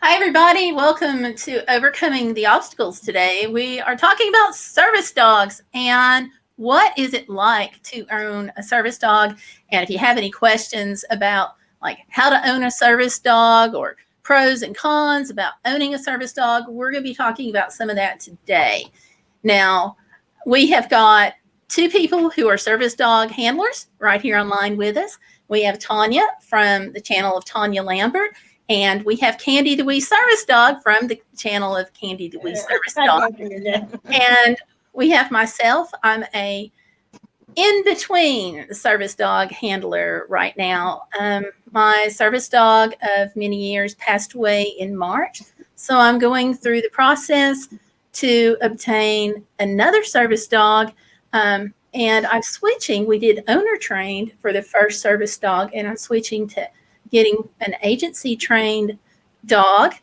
Hi, everybody. Welcome to Overcoming the Obstacles today. We are talking about service dogs and what is it like to own a service dog. And if you have any questions about like how to own a service dog or pros and cons about owning a service dog, we're going to be talking about some of that today. Now, we have got two people who are service dog handlers right here online with us. We have Tanya from the channel of Tanya Lambert, and we have Candy the Wee Service Dog from the channel of Candy the Wee Service Dog. And we have myself. I'm a in between service dog handler right now. My service dog of many years passed away in March. So I'm going through the process to obtain another service dog. And I'm switching. We did owner trained for the first service dog, and I'm switching to getting an agency trained dog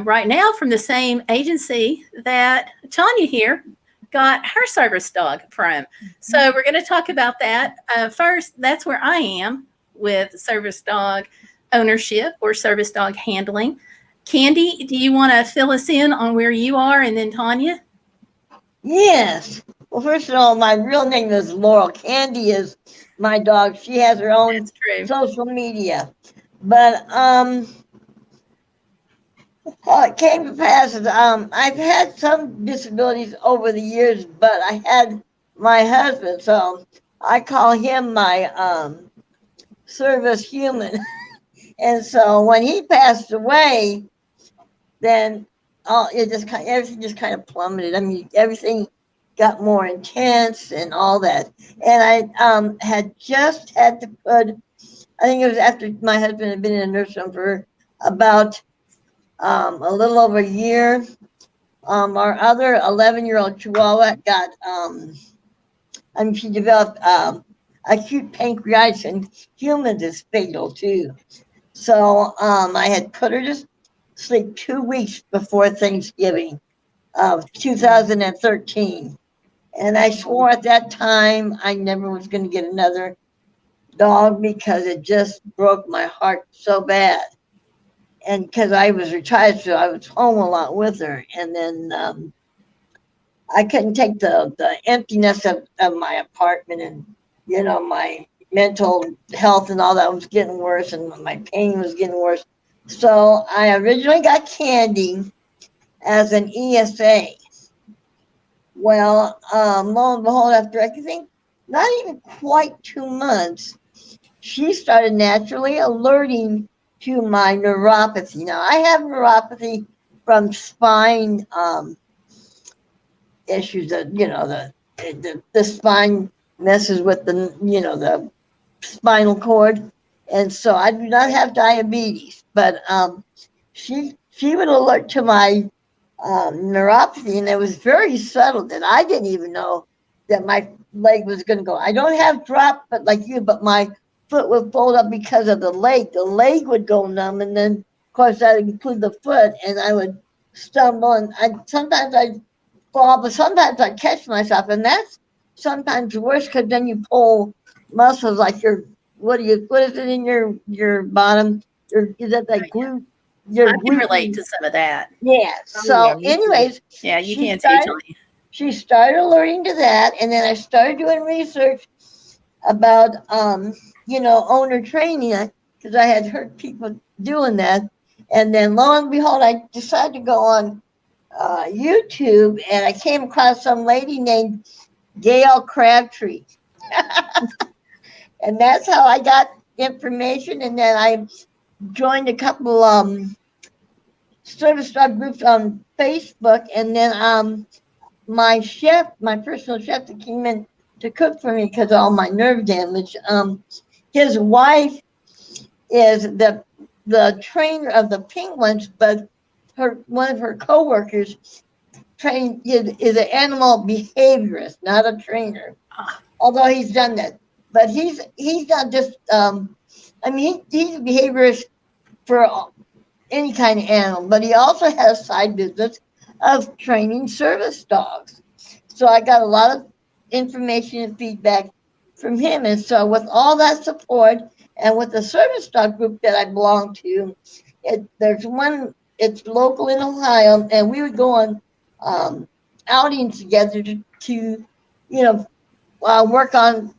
right now from the same agency that Tanya here got her service dog from. So we're going to talk about that. First, that's where I am with service dog ownership or service dog handling. Candy, do you want to fill us in on where you are, and then Tanya? Yes. Well, first of all, my real name is Laurel. Candy is my dog. She has her own social media. But it came to pass is I've had some disabilities over the years, but I had my husband, so I call him my service human. And so when he passed away, then everything just kind of plummeted. I mean, everything got more intense and all that. And I had just had to put, I think it was after my husband had been in a nursing home for about a little over a year. Our other 11-year-old Chihuahua got, she developed acute pancreatitis, and humans is fatal too. So I had put her to sleep 2 weeks before Thanksgiving of 2013. And I swore at that time I never was going to get another dog because it just broke my heart so bad. And because I was retired, so I was home a lot with her. And then I couldn't take the emptiness of my apartment, and, my mental health and all that was getting worse, and my pain was getting worse. So I originally got Candy as an ESA. Well, lo and behold, after I think not even quite 2 months, she started naturally alerting to my neuropathy. Now, I have neuropathy from spine issues that, the spine messes with the spinal cord. And so I do not have diabetes, but she would alert to my neuropathy, and it was very subtle that I didn't even know that my leg was going to go. I don't have drop, but like you, but my foot would fold up because of the leg. The leg would go numb, and then, of course, that would include the foot, and I would stumble, and sometimes I'd fall, but sometimes I'd catch myself, and that's sometimes worse because then you pull muscles like what is it in your bottom? Is that like glute? I can relate to some of that. Yeah. So, anyways, yeah, you can too, Tony. She started alerting to that, and then I started doing research about, owner training because I had heard people doing that, and then lo and behold, I decided to go on YouTube, and I came across some lady named Gail Crabtree, and that's how I got information, and then I joined a couple service dog groups on Facebook, and then my personal chef that came in to cook for me because of all my nerve damage, his wife is the trainer of the penguins, but one of her coworkers is an animal behaviorist, not a trainer. Although he's done that, but he's not just he's a behaviorist for any kind of animal, but he also has side business of training service dogs. So I got a lot of information and feedback from him. And so with all that support and with the service dog group that I belong to, there's one it's local in Ohio, and we would go on outings together to work on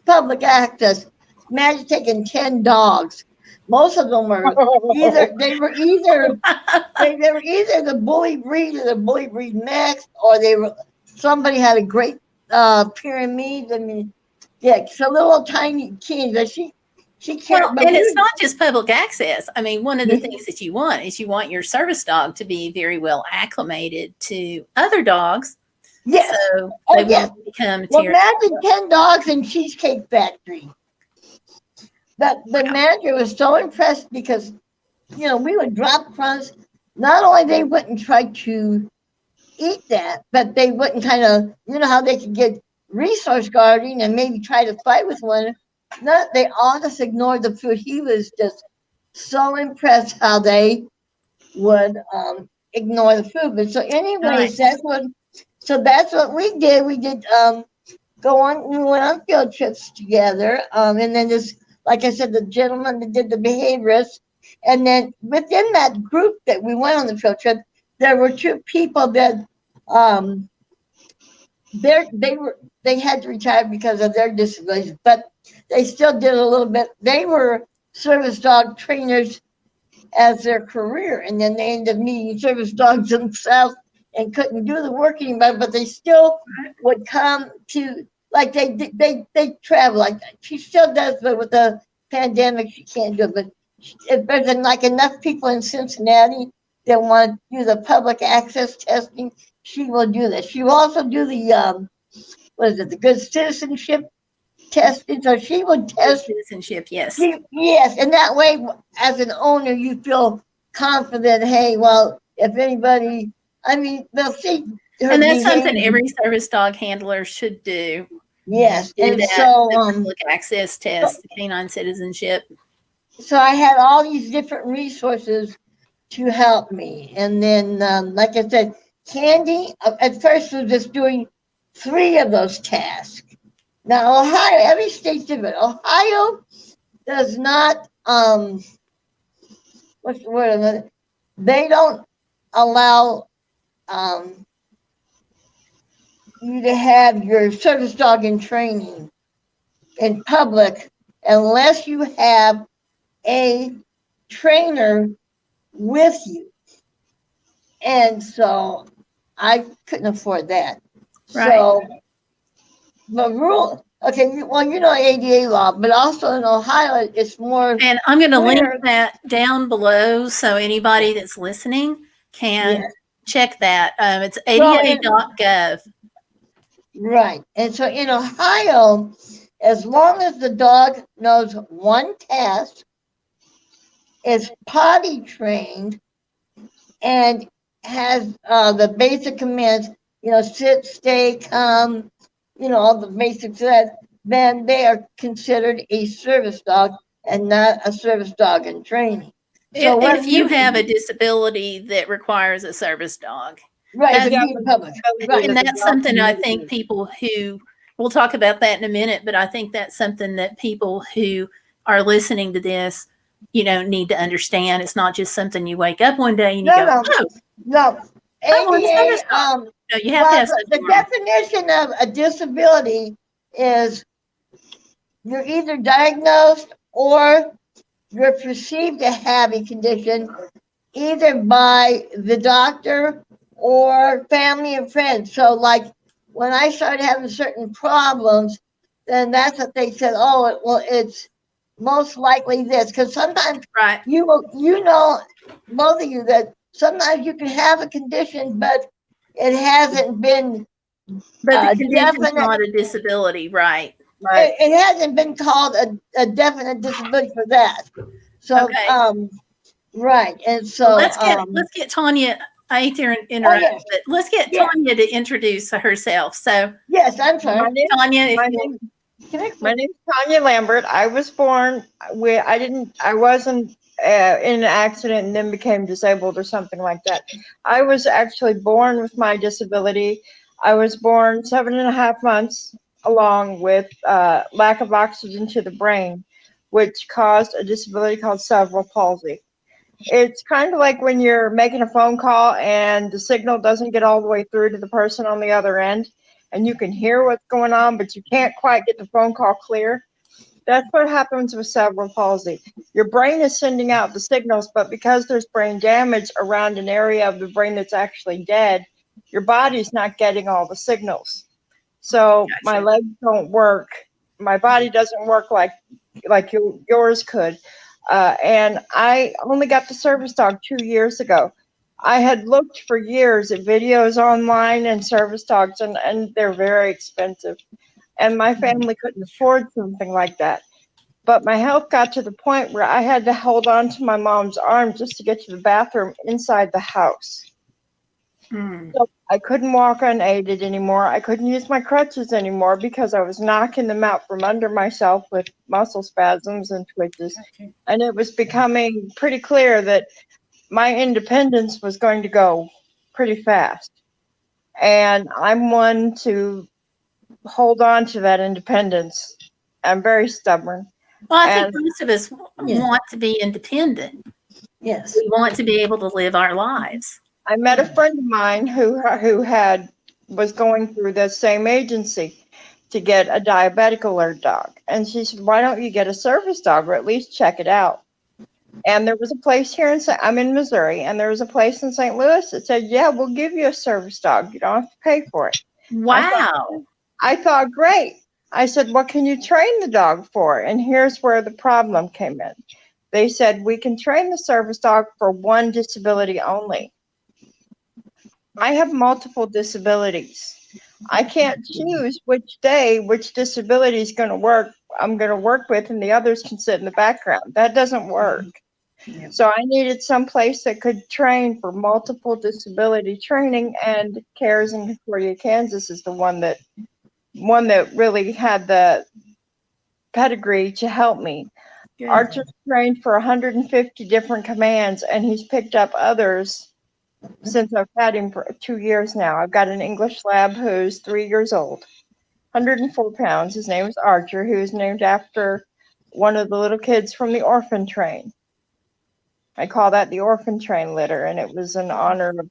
public access. Imagine taking 10 dogs. Most of them were either the bully breed or the bully breed mix, or somebody had a great Pyrenees. I mean, yeah, so little tiny kids that she Well, can't. But and it's not just public access. I mean, one of the things that you want is you want your service dog to be very well acclimated to other dogs. yes, So they won't become well, territorial. imagine 10 dogs in Cheesecake Factory. But the manager was so impressed because, we would drop crumbs. Not only they wouldn't try to eat that, but they wouldn't kind of, how they could get resource guarding and maybe try to fight with one. They all just ignored the food. He was just so impressed how they would ignore the food. But so anyways, Right. that's what we did. We did we went on field trips together. And then like I said, the gentleman that did the behaviorists. And then within that group that we went on the field trip, there were two people that they had to retire because of their disabilities, but they still did a little bit. They were service dog trainers as their career, and then they ended up needing service dogs themselves and couldn't do the work anymore, but they still would come to, like they travel like that. She still does, but with the pandemic she can't do it. But if there's like enough people in Cincinnati that want to do the public access testing, she will do that. She will also do the the good citizenship testing. So she would test Citizenship, yes. yes, and that way, as an owner, you feel confident. Hey, well, if anybody, I mean, they'll see her And that's behavior. something every service dog handler should do. Yes, Do and that, so the public access test, the canine citizenship. so I had all these different resources to help me, and then like I said, Candy at first was just doing 3 of those tasks. Now Ohio, every state's different. Ohio does not what's the word? They don't allow you to have your service dog in training in public unless you have a trainer with you. And so I couldn't afford that. Right. So the rule, okay, well, ADA law, but also in Ohio, it's more. And I'm going to link clear. that down below so anybody that's listening can check that. It's ada.gov. Right. And so in Ohio, as long as the dog knows one task, is potty trained, and has the basic commands, sit, stay, come, all the basics of that, then they are considered a service dog and not a service dog in training. So if you have a disability that requires a service dog. Right, and that's something I think people who, we'll talk about that in a minute, but I think that's something that people who are listening to this, need to understand. It's not just something you wake up one day and you go, no. ADA, no, you have to have the definition of a disability is you're either diagnosed or you're perceived to have a condition either by the doctor or family and friends. So like when I started having certain problems, then that's what they said, it's most likely this. Because sometimes you will, both of you, that sometimes you can have a condition, but it hasn't been. But the condition's not a disability, right? It hasn't been called a definite disability for that. So, right, and so let's get Tanya. I hate to interrupt, but let's get Tanya to introduce herself. So yes, I'm sorry, Tanya. My name's Tanya Lambert. I was born I wasn't in an accident and then became disabled or something like that. I was actually born with my disability. I was born 7.5 months along with lack of oxygen to the brain, which caused a disability called cerebral palsy. It's kind of like when you're making a phone call and the signal doesn't get all the way through to the person on the other end, and you can hear what's going on, but you can't quite get the phone call clear. That's what happens with cerebral palsy. Your brain is sending out the signals, but because there's brain damage around an area of the brain that's actually dead, your body's not getting all the signals. So my Gotcha. legs don't work. My body doesn't work like yours could. And I only got the service dog 2 years ago. I had looked for years at videos online and service dogs, and they're very expensive. And my family couldn't afford something like that. But my health got to the point where I had to hold on to my mom's arm just to get to the bathroom inside the house. Mm. So I couldn't walk unaided anymore. I couldn't use my crutches anymore because I was knocking them out from under myself with muscle spasms and twitches. Okay. And it was becoming pretty clear that my independence was going to go pretty fast. And I'm one to hold on to that independence. I'm very stubborn. Well, I think And- most of us Yeah. want to be independent. Yes. We want to be able to live our lives. I met a friend of mine who was going through the same agency to get a diabetic alert dog. And she said, why don't you get a service dog or at least check it out? And there was a place here I'm in Missouri, and there was a place in St. Louis that said, yeah, we'll give you a service dog. You don't have to pay for it. Wow. I thought, great. I said, what can you train the dog for? And here's where the problem came in. They said, we can train the service dog for one disability only. I have multiple disabilities. I can't choose which day, which disability is going to work. I'm going to work with, and the others can sit in the background. That doesn't work. Yeah. So I needed some place that could train for multiple disability training, and CARES in Concordia, Kansas is the one that really had the pedigree to help me. Good. Archer's trained for 150 different commands, and he's picked up others since I've had him for 2 years now. I've got an English lab who's 3 years old, 104 pounds. His name is Archer, who is named after one of the little kids from the orphan train. I call that the orphan train litter, and it was in honor of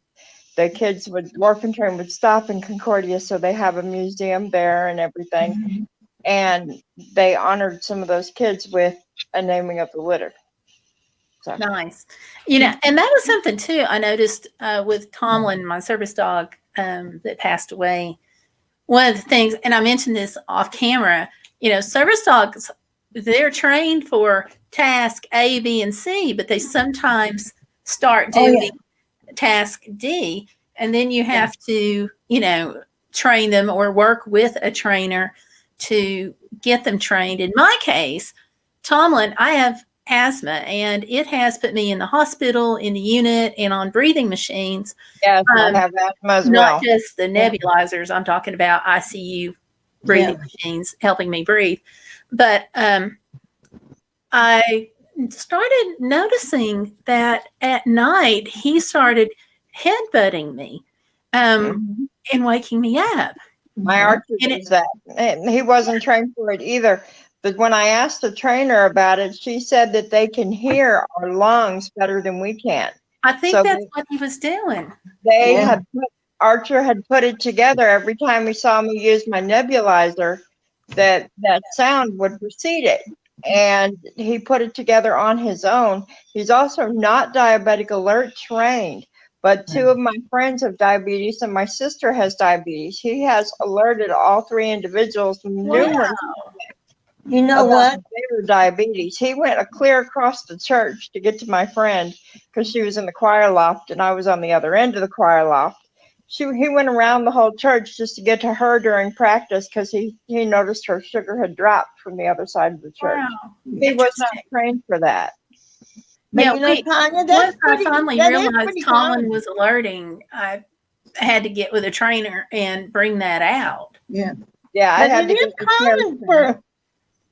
the orphan train would stop in Concordia, so they have a museum there and everything. And they honored some of those kids with a naming of the litter. So. Nice. You know, and that was something too I noticed with Tomlin, my service dog that passed away. One of the things, and I mentioned this off camera, you know, service dogs, they're trained for task A, B, and C, but they sometimes start doing task D, and then you have to, you know, train them or work with a trainer to get them trained. In my case, Tomlin, I have asthma, and it has put me in the hospital, in the unit, and on breathing machines. Yes, I have asthma as Not well. just the nebulizers. I'm talking about ICU breathing machines helping me breathe. But I started noticing that at night he started headbutting me and waking me up. My Archer does that. And he wasn't trained for it either. But when I asked the trainer about it, she said that they can hear our lungs better than we can. I think So that's what he was doing. Archer had put it together every time he saw me use my nebulizer, that sound would precede it. And he put it together on his own. He's also not diabetic alert trained, but 2 of my friends have diabetes, and my sister has diabetes. He has alerted all 3 individuals numerous You know what? their diabetes. He went clear across the church to get to my friend because she was in the choir loft and I was on the other end of the choir loft. He went around the whole church just to get to her during practice because he noticed her sugar had dropped from the other side of the church. Wow. He was not trained for that. But Yeah, you know, Tanya, once I finally that is realized pretty Tomlin common. was alerting, I had to get with a trainer and bring that out. Yeah, But it is common for.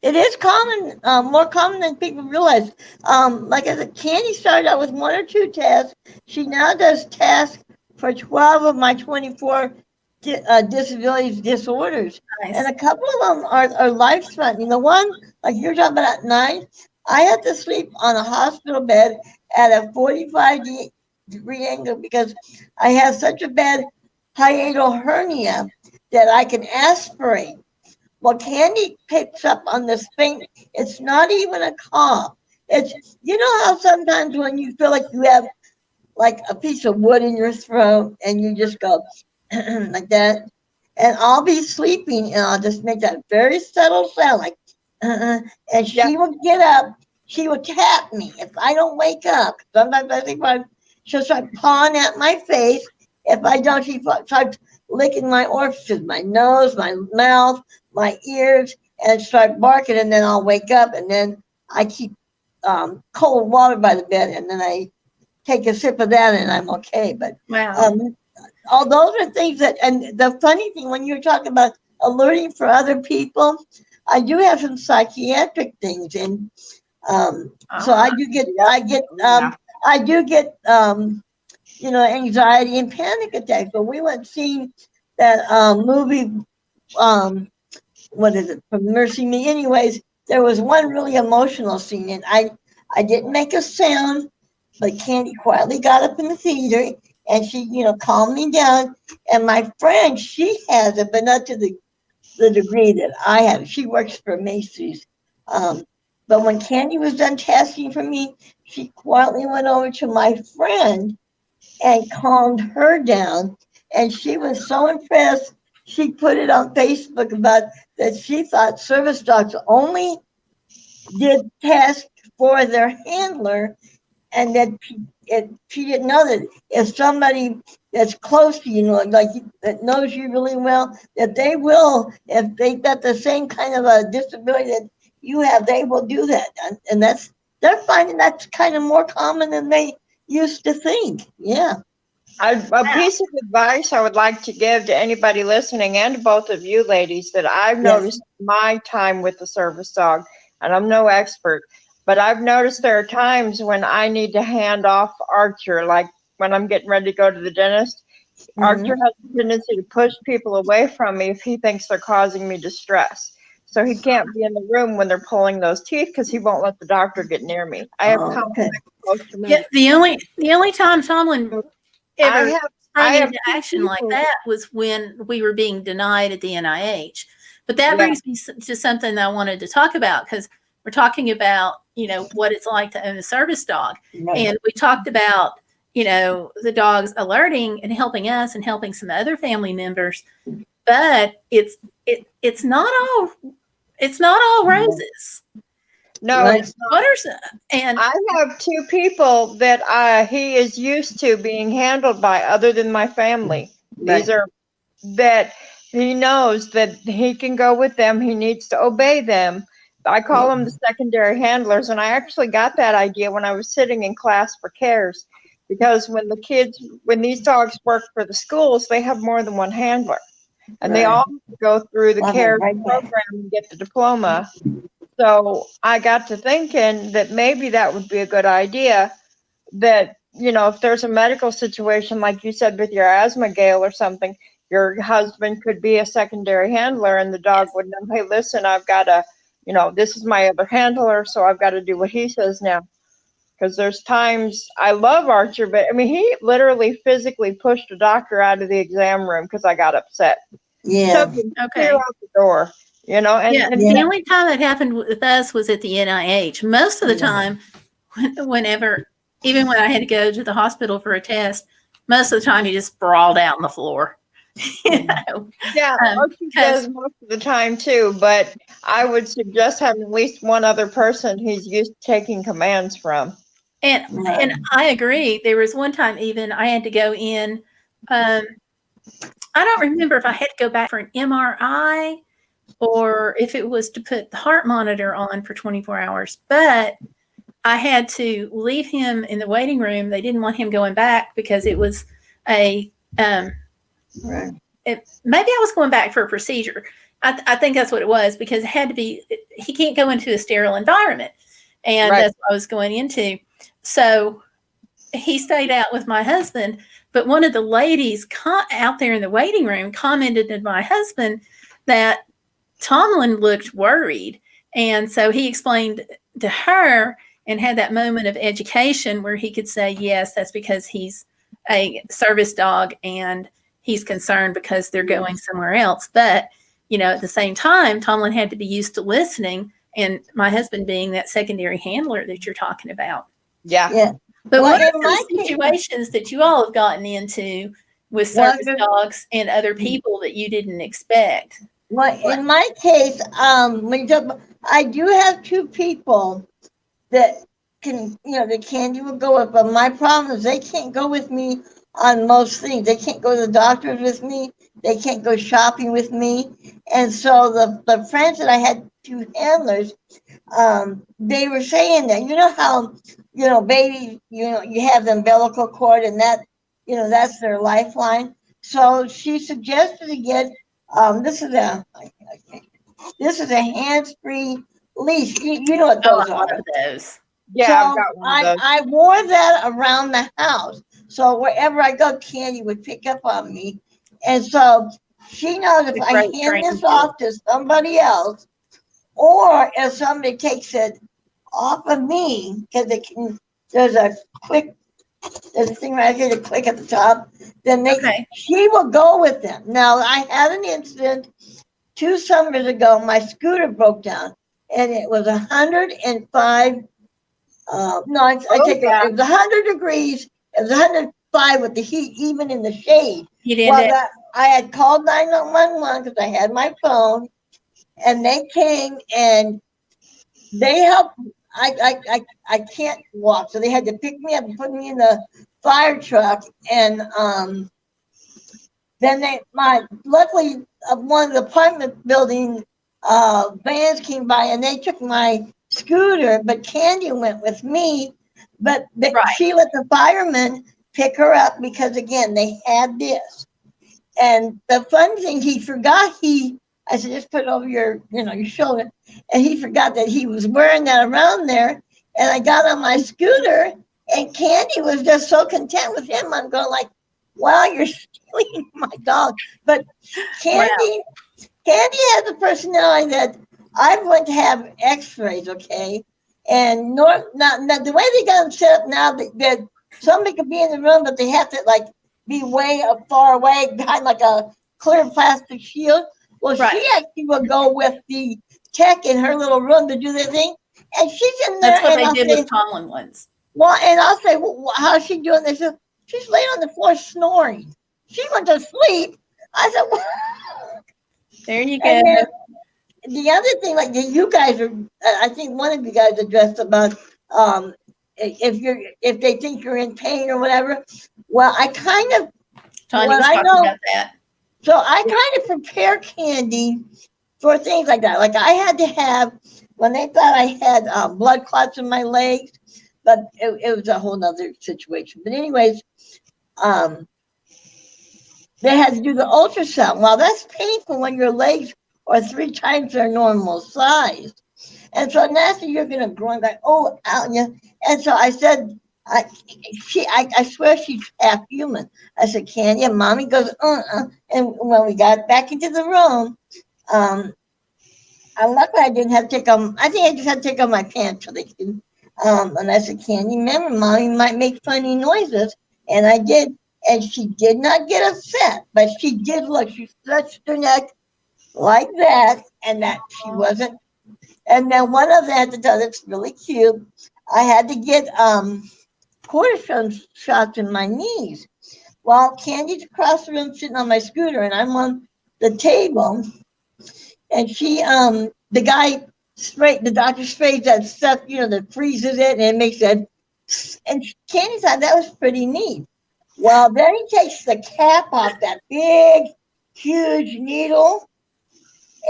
It is common, more common than people realize. Like I said, Candy started out with 1 or 2 tasks. She now does tasks for 12 of my 24 disabilities disorders. Nice. And a couple of them are life-threatening. The one, like you're talking about at night, I had to sleep on a hospital bed at a 45-degree angle because I have such a bad hiatal hernia that I can aspirate. Well, Candy picks up on this thing. It's not even a cough. It's, you know how sometimes when you feel like you have like a piece of wood in your throat and you just go like that. And I'll be sleeping and I'll just make that very subtle sound like, and she will get up. She will tap me if I don't wake up. Sometimes I think she'll start pawing at my face. If I don't, she starts licking my orifices, my nose, my mouth, my ears, and start barking. And then I'll wake up and then I keep cold water by the bed and then I take a sip of that and I'm okay. But Wow. all those are things that, and the funny thing when you're talking about alerting for other people, I do have some psychiatric things, and so I do get, anxiety and panic attacks. But we went seeing that movie, what is it, from Mercy Me? Anyways, there was one really emotional scene, and I didn't make a sound, but Candy quietly got up in the theater and she, calmed me down. And my friend, she has it, but not to the degree that I have. She works for Macy's. But when Candy was done tasking for me, she quietly went over to my friend and calmed her down. And she was so impressed. She put it on Facebook about that she thought service dogs only did tasks for their handler, and that she didn't know that if somebody that's close to you, like that knows you really well, that they will, if they got the same kind of a disability that you have, they will do that. And they're finding that's kind of more common than they used to think. Yeah. A piece of advice I would like to give to anybody listening and to both of you ladies that I've noticed my time with the service dog, and I'm no expert, but I've noticed there are times when I need to hand off Archer, like when I'm getting ready to go to the dentist. Archer has a tendency to push people away from me if he thinks they're causing me distress. So he can't be in the room when they're pulling those teeth because he won't let the doctor get near me. I have conflict close to me. Yeah, the only time Tomlin ever sprung into action like that was when we were being denied at the NIH. But that brings me to something that I wanted to talk about, because we're talking about, what it's like to own a service dog. Right. And we talked about, the dogs alerting and helping us and helping some other family members. But it's not all roses. No, it's not. And I have two people that he is used to being handled by other than my family. Right. These are that he knows that he can go with them. He needs to obey them. I call them the secondary handlers. And I actually got that idea when I was sitting in class for CARES, because when these dogs work for the schools, they have more than one handler. And they all go through the CARES program and get the diploma. So I got to thinking that maybe that would be a good idea, that, if there's a medical situation, like you said, with your asthma, Gail, or something, your husband could be a secondary handler and the dog would know, hey, listen, I've got to, this is my other handler, so I've got to do what he says now. Because there's times, I love Archer, but he literally physically pushed a doctor out of the exam room because I got upset. Yeah. Clear out the door. And the only time that happened with us was at the NIH. Most of the time, whenever, even when I had to go to the hospital for a test, most of the time he just sprawled out on the floor. Archie does most of the time too, but I would suggest having at least one other person he's used to taking commands from. And I agree. There was one time even I had to go in. I don't remember if I had to go back for an MRI or if it was to put the heart monitor on for 24 hours. But I had to leave him in the waiting room. They didn't want him going back because it was maybe I was going back for a procedure. I think that's what it was, because it had to be, he can't go into a sterile environment. And that's what I was going into. So he stayed out with my husband. But one of the ladies out there in the waiting room commented to my husband that Tomlin looked worried. And so he explained to her, and had that moment of education where he could say, yes, that's because he's a service dog and he's concerned because they're going somewhere else. But, you know, at the same time, Tomlin had to be used to listening, and my husband being that secondary handler that you're talking about. Yeah. Yeah. But Well, what are in my some case- situations that you all have gotten into with service dogs and other people that you didn't expect? Well, in my case, when you talk about, I do have two people that can, you know, that Candy will go with, but my problem is they can't go with me on most things. They can't go to the doctors with me. They can't go shopping with me. And so the friends that I had, two handlers, they were saying that, you know how, you know, babies, you know, you have the umbilical cord and that, you know, that's their lifeline. So she suggested to get, this is a hands-free leash. You know what those Oh, I are. love those. Yeah, So I've got one of those. I wore that around the house. So wherever I go, Candy would pick up on me. And so she knows if It's a I great hand training this tool. off to somebody else, or if somebody takes it off of me, because there's a thing right here to click at the top, then Okay. she will go with them. Now, I had an incident 2 summers ago. My scooter broke down, and it was 105. I take it. yeah. It was 100 degrees. It was 105 with the heat, even in the shade. You didn't. I had called 911 because I had my phone, and they came and they helped. I can't walk, so they had to pick me up and put me in the fire truck. And then luckily one of the apartment building vans came by and they took my scooter, but Candy went with me. But she let the firemen pick her up because again they had this. And the fun thing, he forgot I said, just put it over your shoulder. And he forgot that he was wearing that around there. And I got on my scooter and Candy was just so content with him. I'm going like, wow, you're stealing my dog. But Candy has a personality that I went to have x-rays, okay? And now the way they got them set up now, that somebody could be in the room, but they have to like be way far away behind like a clear plastic shield. Well, she actually will go with the tech in her little room to do their thing. And she's in there. That's what and they did with Tomlin once. Well, and I'll say, well, how's she doing? They said, she's laying on the floor snoring. She went to sleep. I said, well. There you go. And then the other thing, like you guys are, I think one of you guys addressed about if they think you're in pain or whatever. Well, I kind of, Tanya was talking about that. So I kind of prepare Candy for things like that. Like I had to have, when they thought I had blood clots in my legs, but it was a whole nother situation. But anyways, they had to do the ultrasound. Well, that's painful when your legs are 3 times their normal size. And so naturally you're going to groan like, oh, out. Yeah. And so I said, I swear she's half human. I said, Candy, and Mommy goes, And when we got back into the room, luckily I didn't have to take off, I think I just had to take off my pants so they could, and I said, Candy, remember, Mommy might make funny noises. And I did. And she did not get upset, but she did look, she stretched her neck like that, and that she wasn't. And then one of them had to tell, it's really cute. I had to get cortisone shots in my knees. While Candy's across the room sitting on my scooter and I'm on the table. And she, the doctor sprays that stuff, that freezes it and it makes that. And Candy thought that was pretty neat. Well, then he takes the cap off that big, huge needle.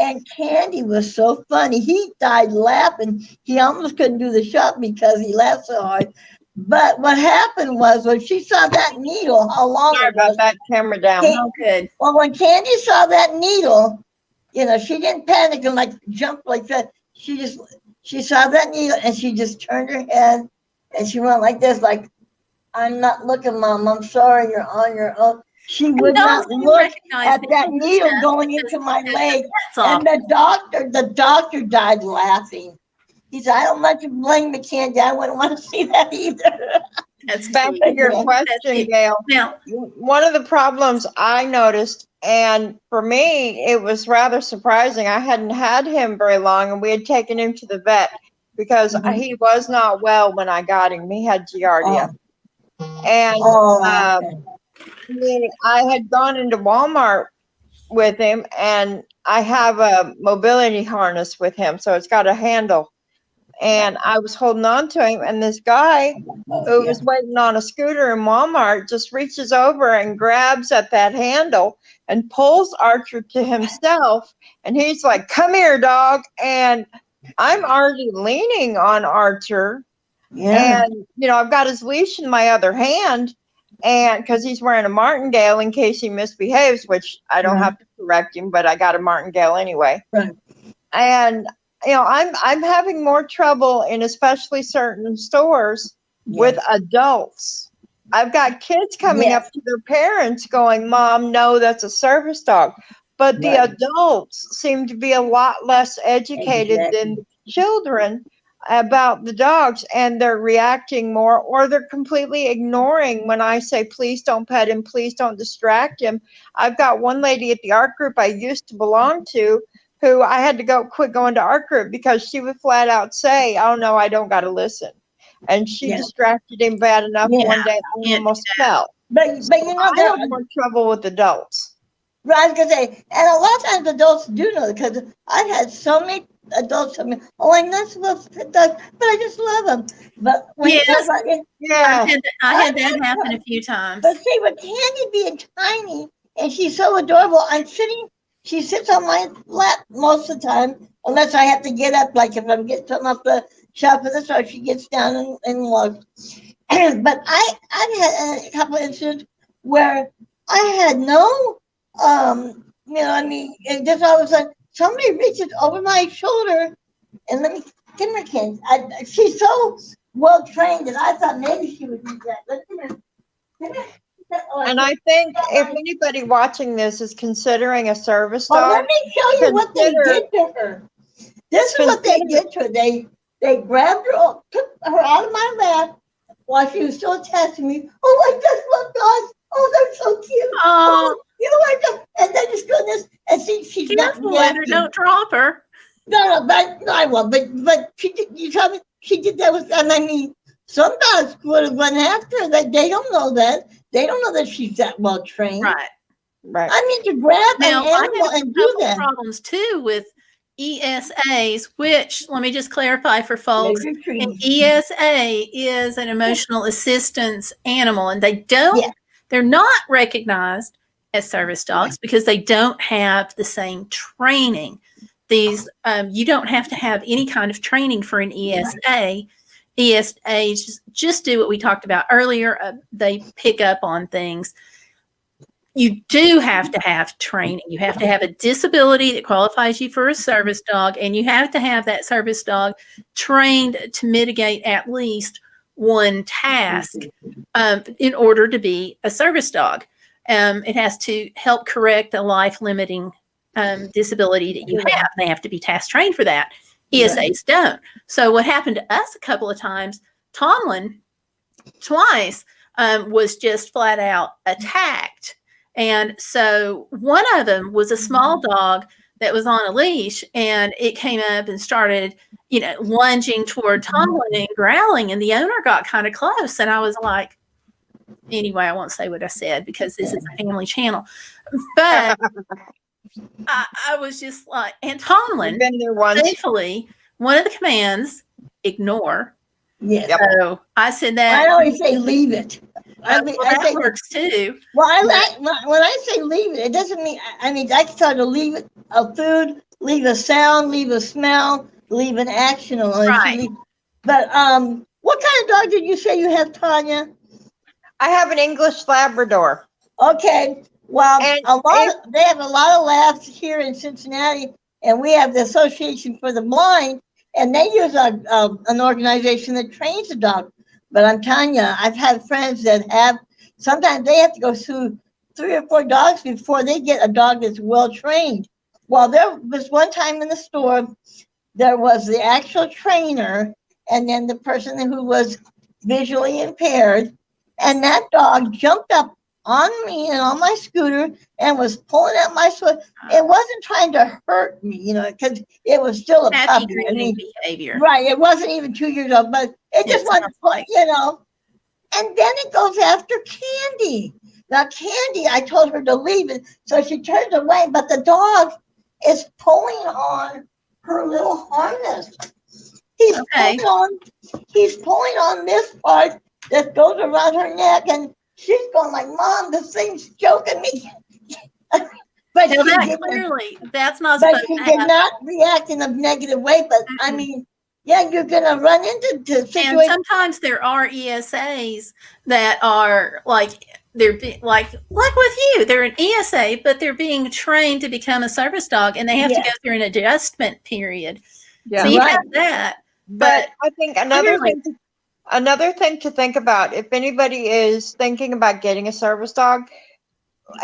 And Candy was so funny. He died laughing. He almost couldn't do the shot because he laughed so hard. But what happened was when she saw that needle, how long Sorry it was. about that, camera down. Oh, good. Well, when Candy saw that needle, she didn't panic and like jump like that. She saw that needle and she just turned her head and she went like this, like, I'm not looking, Mom. I'm sorry. You're on your own. She would not look at that needle going into my leg. And the doctor died laughing. He said, I don't want you blame Mackenzie. I wouldn't want to see that either. That's Back cute. to your Yeah. question, cute. Gail. Now, One of the problems I noticed, and for me, it was rather surprising. I hadn't had him very long, and we had taken him to the vet because Mhm. he was not well when I got him. He had Giardia. And Okay. I had gone into Walmart with him, and I have a mobility harness with him, so it's got a handle. And I was holding on to him, and this guy who was waiting on a scooter in Walmart just reaches over and grabs at that handle and pulls Archer to himself. And he's like, come here, dog. And I'm already leaning on Archer. Yeah. And, I've got his leash in my other hand. And because he's wearing a martingale in case he misbehaves, which I don't have to correct him, but I got a martingale anyway. Right. And I'm having more trouble in especially certain stores with adults. I've got kids coming up to their parents going, Mom, no, that's a service dog. But the adults seem to be a lot less educated than the children about the dogs, and they're reacting more, or they're completely ignoring when I say, please don't pet him, please don't distract him. I've got one lady at the art group I used to belong to who I had to quit going to art group because she would flat out say, oh no, I don't got to listen. And she distracted him bad enough one day I almost fell. But I have more trouble with adults. Right, I was gonna say, and a lot of times adults do know, because I've had so many adults tell me, "Oh, I'm not supposed to pet dogs, but I just love them." But when you talk about it, I had that happen a few times. but see, with Candy being tiny and she's so adorable, she sits on my lap most of the time, unless I have to get up, like if I'm getting something off the shelf of the store, she gets down and walks. But I've had a couple of instances where I had no, and just all of a sudden somebody reaches over my shoulder and let me, come here, Ken. She's so well trained that I thought maybe she would do that. But come here. And I think if anybody watching this is considering a service dog, let me show you what they did to her. This is what they did to her. They grabbed her, took her out of my lap while she was still attached to me. Oh, I just love dogs. Oh, they're so cute. Oh, you know what? And then just goodness, and she's not careful, don't drop her. No, I won't. But she did. You tell me she did that with. And I mean, some dogs would have run after her. That they don't know that. They don't know that she's that well trained. Right. I mean, to grab an animal and do that. Problems too with ESAs, which let me just clarify for folks. An ESA is an emotional assistance animal, and they're not recognized as service dogs because they don't have the same training. These you don't have to have any kind of training for an ESA. ESAs just do what we talked about earlier. They pick up on things. You do have to have training. You have to have a disability that qualifies you for a service dog, and you have to have that service dog trained to mitigate at least one task in order to be a service dog. It has to help correct a life-limiting disability that you have. They have to be task trained for that. ESAs don't. So what happened to us a couple of times, Tomlin twice was just flat out attacked. And so one of them was a small dog that was on a leash, and it came up and started, lunging toward Tomlin and growling, and the owner got kind of close. And I was like, anyway, I won't say what I said because this is a family channel. But I was just like, and Tomlin, thankfully, one of the commands, ignore. Yes. So I said that. I always say leave it. I say works too. Well, when I say leave it, it doesn't mean, I can tell her to leave it, a food, leave a sound, leave a smell, leave an action on it. Right. But what kind of dog did you say you have, Tanya? I have an English Labrador. Okay. Well, they have a lot of labs here in Cincinnati, and we have the Association for the Blind, and they use an organization that trains a dog. But I'm telling you, I've had friends that sometimes they have to go through 3 or 4 dogs before they get a dog that's well trained. Well, there was one time in the store, there was the actual trainer and then the person who was visually impaired. And that dog jumped up on me and on my scooter and was pulling at my foot. It wasn't trying to hurt me, you know, because it was still a Happy puppy. I grooming mean, behavior. right. It wasn't even 2 years old, but it just It wanted, sounds like. you know. And then it goes after Candy. Now, Candy, I told her to leave it, so she turns away, but the dog is pulling on her little harness. He's Okay. he's pulling on this part that goes around her neck, and she's going like, "Mom, this thing's choking me." but Now she that didn't. clearly, that's not But supposed she to did happen. not react in a negative way. But I Mhm. mean, yeah, you're gonna run into And situations. sometimes there are ESAs that are like like with you, they're an ESA, but they're being trained to become a service dog, and they have to Yeah. go through an adjustment period. Yeah. So you Right. have that, But I think another clearly- thing to think about, if anybody is thinking about getting a service dog,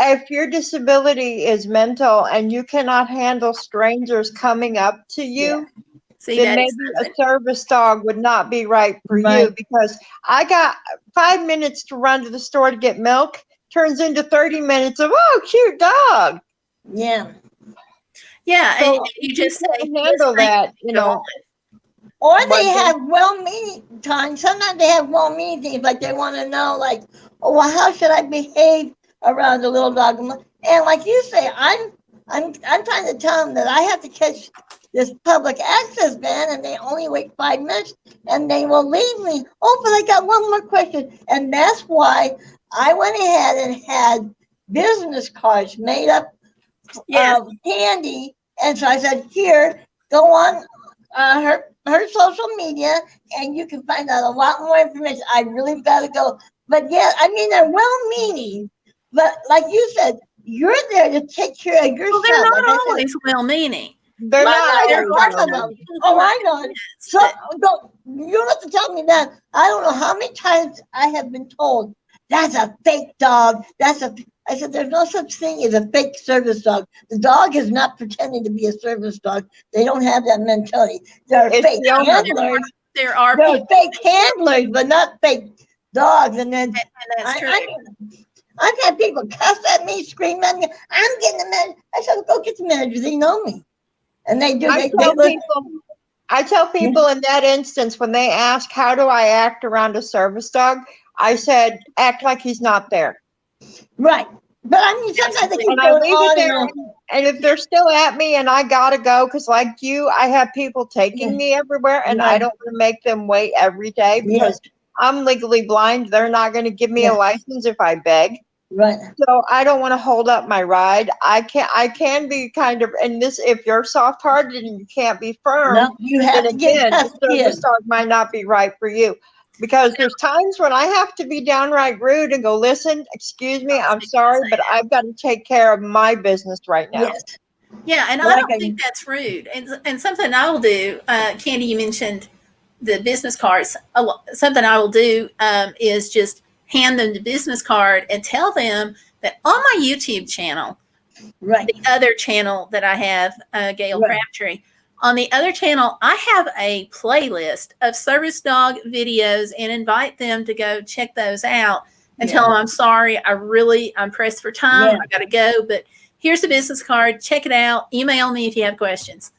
if your disability is mental and you cannot handle strangers coming up to you, see then that maybe is a something. service dog would not be right for you, Right. because I got 5 minutes to run to the store to get milk, turns into 30 minutes of, oh, cute dog. Yeah. Yeah, So and you just say can't handle "Yes, that, thank you go know. on." Or But they then- have well-meaning times. Sometimes they have well-meaning things, like they want to know, like, oh, well, how should I behave around a little dog? And like you say, I'm trying to tell them that I have to catch this public access van, and they only wait 5 minutes, and they will leave me. Oh, but I got one more question, and that's why I went ahead and had business cards made up Yes. of Candy, and so I said, here, go on her social media, and you can find out a lot more information. I really got to go, but yeah, I mean, they're well-meaning, but like you said, you're there to take care of yourself. Well, they're Like not I said, always well-meaning. They're Well, not. no, There you're are talking some about- people oh, who are I know. idiots So that- don't, you don't have to tell me that. I don't know how many times I have been told that's a fake dog. I said, there's no such thing as a fake service dog. The dog is not pretending to be a service dog. They don't have that mentality. They're It's fake the owner. handlers. there are They're people, fake handlers, but not fake dogs. And then and that's true. I've had people cuss at me, scream at me. I'm getting the manager. I said, go get the manager. They know me. And they do. I tell people in that instance, when they ask, how do I act around a service dog? I said, act like he's not there. Right. But I mean, sometimes they keep And I going leave on it and there. on. And if they're still at me and I gotta go, because like you, I have people taking me everywhere, and I Right. don't want to make them wait every day because I'm legally blind. They're not going to give me a license if I beg. Right. So I don't want to hold up my ride. I can be kind of, and this, if you're soft hearted and you can't be firm, No, you have then to get again, tough the service skin. dog might not be right for you. Because there's times when I have to be downright rude and go, listen, excuse me, I'm sorry, but I've got to take care of my business right now. Yes. Yeah, and I Like don't think that's rude. And something I will do, Candy, you mentioned the business cards. Something I will do is just hand them the business card and tell them that on my YouTube channel, Right. the other channel that I have, Gail Right. Crabtree, on the other channel, I have a playlist of service dog videos and invite them to go check those out and tell them I'm sorry. I'm pressed for time. Yeah. I got to go, but here's the business card. Check it out. Email me if you have questions.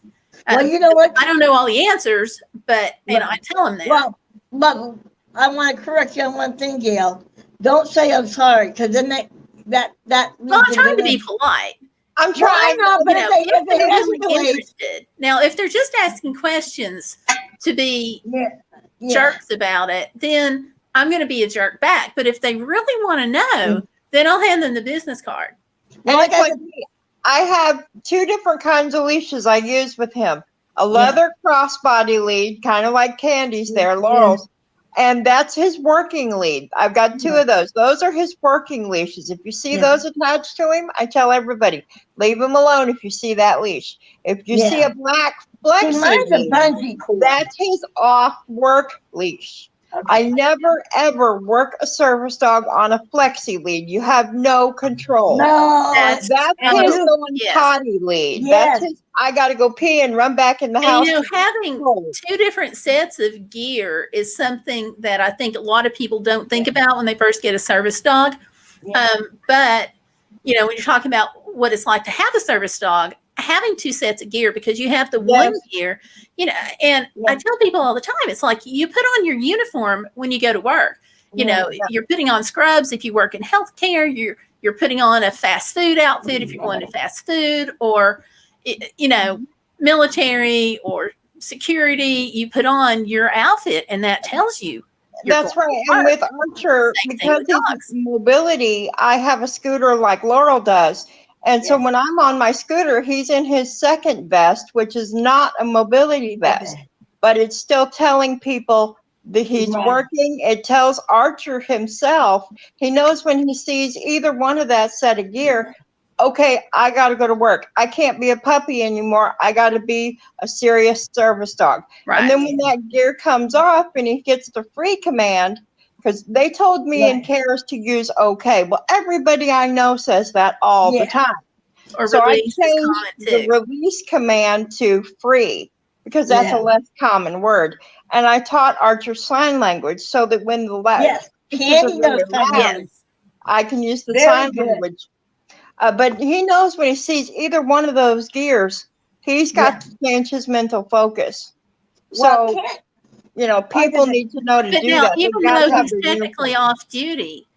Well, you know what? I don't know all the answers, but I tell them that. Well, but I want to correct you on one thing, Gail. Don't say I'm sorry, because then that. Well, I'm trying to be polite. I'm Well, I trying. know, but You know, if if they're they really escalate, interested. Now, if they're just asking questions to be jerks about it, then I'm going to be a jerk back. But if they really want to know, then I'll hand them the business card. And Like it's I like me. I have 2 different kinds of leashes I use with him. A leather crossbody lead, kind of like Candy's there, Laurel's. And that's his working lead. I've got 2 of those. Those are his working leashes. If you see those attached to him, I tell everybody, leave him alone if you see that leash. If you see a black See, mine's a flexi lead, bungee cord. that's his off work leash. I never ever work a service dog on a flexi lead. You have no control. No, That's- That's and his you- going yes. potty lead. Yes. That's his. I got to go pee and run back in the And, house. you know, having control. two different sets of gear is something that I think a lot of people don't think about when they first get a service dog. Yeah. But, you know, when you're talking about what it's like to have a service dog, having two sets of gear, because you have the one gear, you know, and I tell people all the time, it's like you put on your uniform when you go to work. You know, you're putting on scrubs if you work in healthcare, you're putting on a fast food outfit if you're going to fast food, or, you know, military or security, you put on your outfit and that tells you. That's right. And with Archer, Same thing because with of dogs. mobility, I have a scooter like Laurel does. And so when I'm on my scooter, he's in his second vest, which is not a mobility vest, but it's still telling people that he's working. It tells Archer himself. He knows when he sees either one of that set of gear, okay, I got to go to work. I can't be a puppy anymore. I got to be a serious service dog. Right. And then when that gear comes off and he gets the free command, because they told me in CARES to use okay. Well, everybody I know says that all the time. Or So I release is changed common the too. release command to free because that's a less common word. And I taught Archer sign language so that when the Candy knows sign loud, language. I can use the Very sign good. language. But he knows when he sees either one of those gears, he's got to change his mental focus. Well, So, you know, people need to know to But do now, that. They've even got to though have he's their technically uniform. off duty,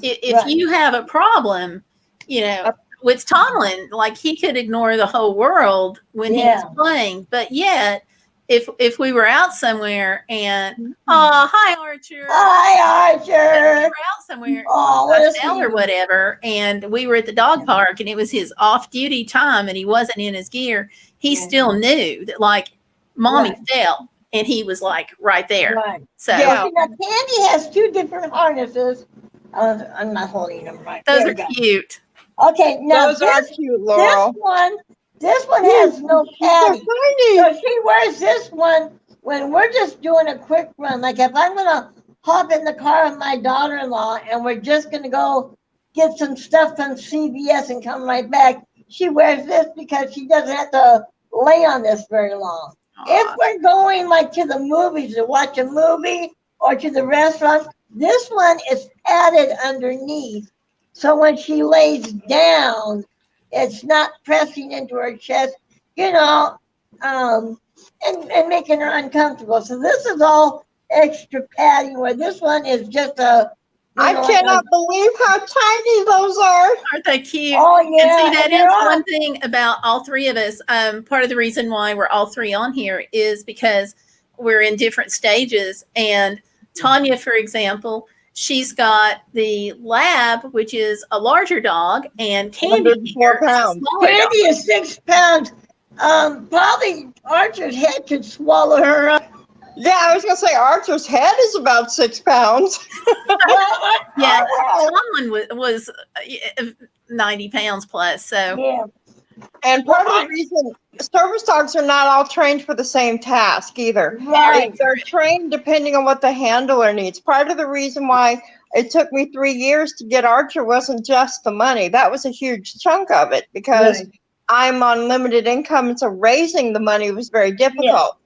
if you have a problem, you know, with Tomlin, like he could ignore the whole world when he was playing. But yet, if we were out somewhere and hi Archer, Hi if we Archer. were out somewhere, Oh, what a hotel or whatever, and we were at the dog park and it was his off duty time and he wasn't in his gear, he still knew that like mommy fell and he was like right there. Right. So Yeah. Now, Candy has two different harnesses. I'm not holding them right. those There are we go. cute. Okay, now Those are cute, Laurel. this one has no So padding. tiny. So she wears this one when we're just doing a quick run. Like if I'm gonna hop in the car with my daughter-in-law and we're just gonna go get some stuff from CVS and come right back, she wears this because she doesn't have to lay on this very long. If we're going like to the movies to watch a movie or to the restaurant, this one is padded underneath. So when she lays down, it's not pressing into her chest, you know, and making her uncomfortable. So this is all extra padding, where this one is just a. I cannot believe how tiny those are. Aren't they cute? Oh And yeah, see, that and is they're all- one thing about all three of us. Part of the reason why we're all three on here is because we're in different stages. And Tanya, for example, she's got the lab, which is a larger dog, and Candy 104 here is a pounds. smaller dog. Candy is 6 pounds. Probably Archer's head could swallow her up. Yeah, I was gonna say Archer's head is about 6 pounds. Yeah, Tomlin was 90 pounds plus. So Yeah. And part of the reason service dogs are not all trained for the same task either. Right. They're trained depending on what the handler needs. Part of the reason why it took me 3 years to get Archer wasn't just the money. That was a huge chunk of it because I'm on limited income, and so raising the money was very difficult.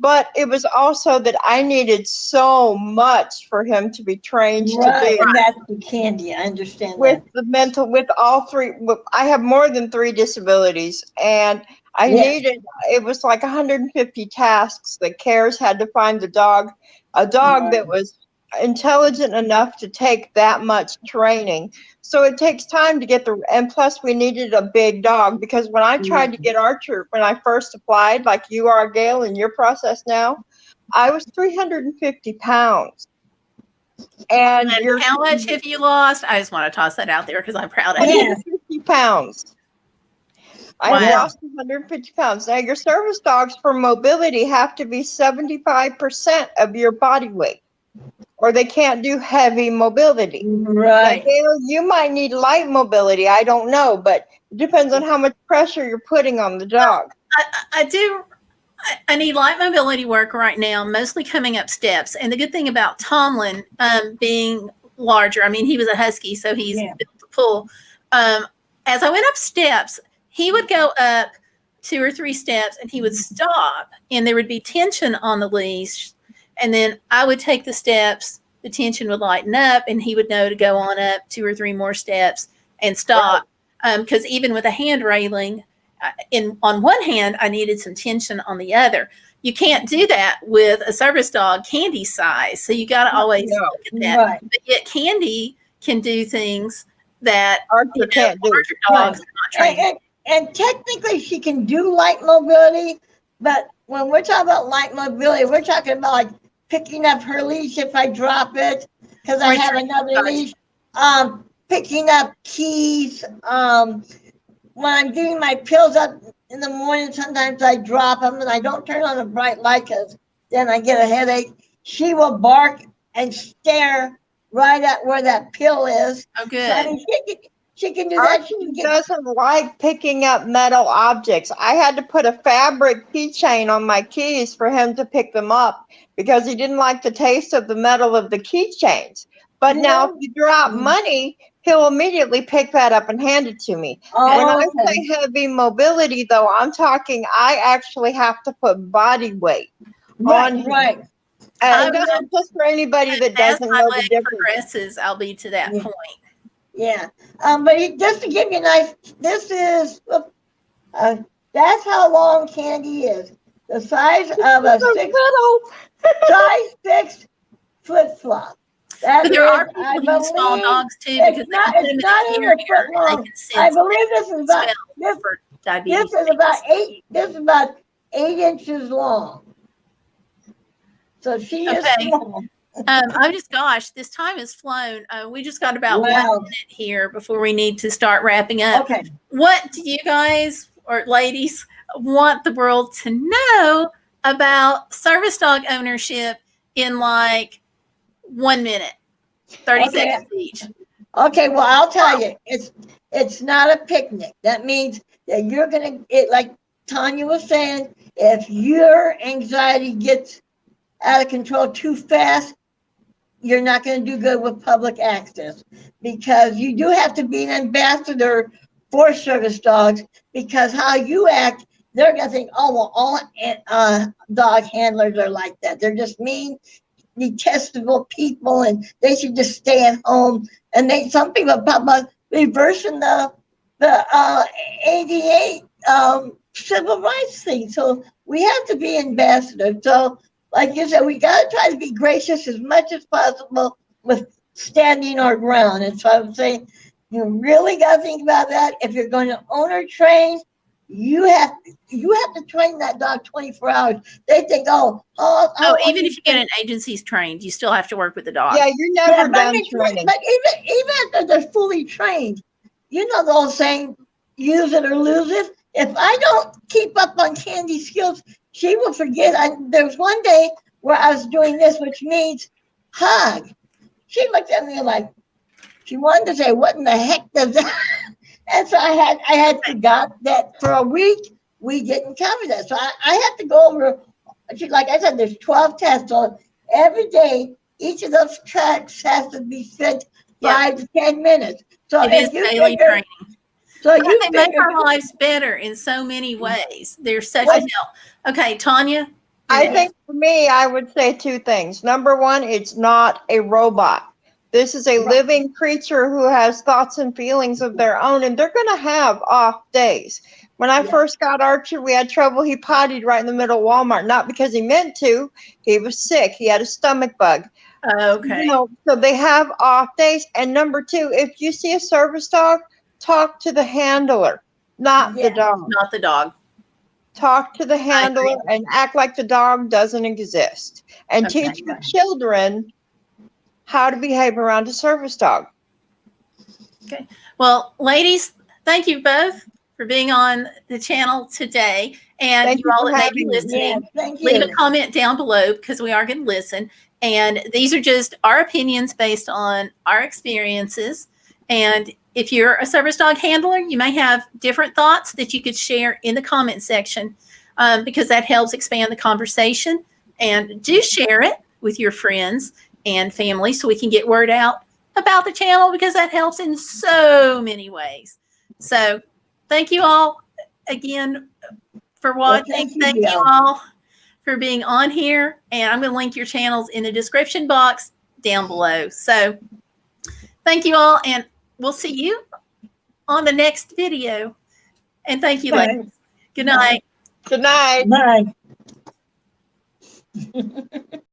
But it was also that I needed so much for him to be trained to Right. do. And that's the Candy. I understand With that. the mental, with all three, I have more than 3 disabilities, and I needed, it was like 150 tasks that CARES had to find a dog that was intelligent enough to take that much training. So it takes time to get and plus we needed a big dog, because when I tried to get Archer, when I first applied, like you are, Gail, in your process now, I was 350 pounds. And how much have you lost? I just want to toss that out there because I'm proud of you. 150 pounds. I lost 150 pounds. Now, your service dogs for mobility have to be 75% of your body weight, or they can't do heavy mobility. Right. Now, Gail, you might need light mobility. I don't know, but it depends on how much pressure you're putting on the dog. I do I need light mobility work right now, mostly coming up steps. And the good thing about Tomlin being larger, I mean, he was a husky, so he's built to pull. As I went up steps, he would go up 2 or 3 steps and he would stop, and there would be tension on the leash. And then I would take the steps, the tension would lighten up, and he would know to go on up 2 or 3 more steps and stop. Because even with a hand railing, on one hand, I needed some tension on the other. You can't do that with a service dog Candy size. So you got to always look at that. Right. But yet Candy can do things that Archer can't do. larger dogs are not trained. And technically she can do light mobility, but when we're talking about light mobility, we're talking about like picking up her leash if I drop it, because I have another leash, picking up keys, when I'm giving my pills up in the morning, sometimes I drop them and I don't turn on a bright light because then I get a headache. She will bark and stare right at where that pill is. Oh, good. So, I mean, she can do that. She can Archie doesn't like picking up metal objects. I had to put a fabric keychain on my keys for him to pick them up because he didn't like the taste of the metal of the keychains. But now if you drop money, he'll immediately pick that up and hand it to me. When I say heavy mobility, though, I'm talking I actually have to put body weight on him. Right. And that's just for anybody that doesn't know the difference. Progresses, I'll be to that point. Yeah. But just to give you a nice, this is, that's how long Candy is. The size of a size 6 flip-flop. But there are people who use small dogs too, because they can put them in the carrier and they can sense. I believe this is about for diabetes. This is about 8 inches long. So she is small. This time has flown. We just got about 1 minute here before we need to start wrapping up. Okay. What do you guys or ladies want the world to know about service dog ownership in like 1 minute, 30 seconds each? Okay, well, I'll tell you, it's not a picnic. That means that you're like Tanya was saying, if your anxiety gets out of control too fast, you're not going to do good with public access, because you do have to be an ambassador for service dogs, because how you act, they're going to think, oh, well, all dog handlers are like that. They're just mean, detestable people, and they should just stay at home. And some people talk about reversing the ADA civil rights thing. So we have to be ambassadors. So like you said, we got to try to be gracious as much as possible with standing our ground. And so I would say, you really got to think about that. If you're going to own or train, you have to train that dog 24 hours. They think, even if you get an agency's trained, you still have to work with the dog. Yeah, you're never done training. But even after they're fully trained, you know the old saying, use it or lose it. If I don't keep up on Candy's skills, she will forget. There was one day where I was doing this, which means hug. She looked at me like she wanted to say, "What in the heck does that?" And so I had forgot that for a week we didn't cover that. So I had to go over. Like I said, there's 12 tests. So every day, each of those tracks has to be spent 5 to 10 minutes. So it is daily training. So they make our lives better in so many ways. They're such a help. Okay, Tanya? I think for me, I would say 2 things. Number 1, it's not a robot. This is a living creature who has thoughts and feelings of their own, and they're going to have off days. When I first got Archer, we had trouble. He pottied right in the middle of Walmart, not because he meant to. He was sick. He had a stomach bug. Okay. So they have off days. And number 2, if you see a service dog, talk to the handler, not the dog. Not the dog. Talk to the handler and act like the dog doesn't exist. And teach your children how to behave around a service dog. Okay. Well, ladies, thank you both for being on the channel today. And thank you all that may be listening, leave a comment down below, because we are going to listen. And these are just our opinions based on our experiences. And if you're a service dog handler, you may have different thoughts that you could share in the comment section. because that helps expand the conversation. And do share it with your friends and family so we can get word out about the channel, because that helps in so many ways. So thank you all again for watching. Thank you Jill. all for being on here. And I'm going to link your channels in the description box down below. So thank you all, and we'll see you on the next video. And thank you, ladies. Good night. Good night. Bye.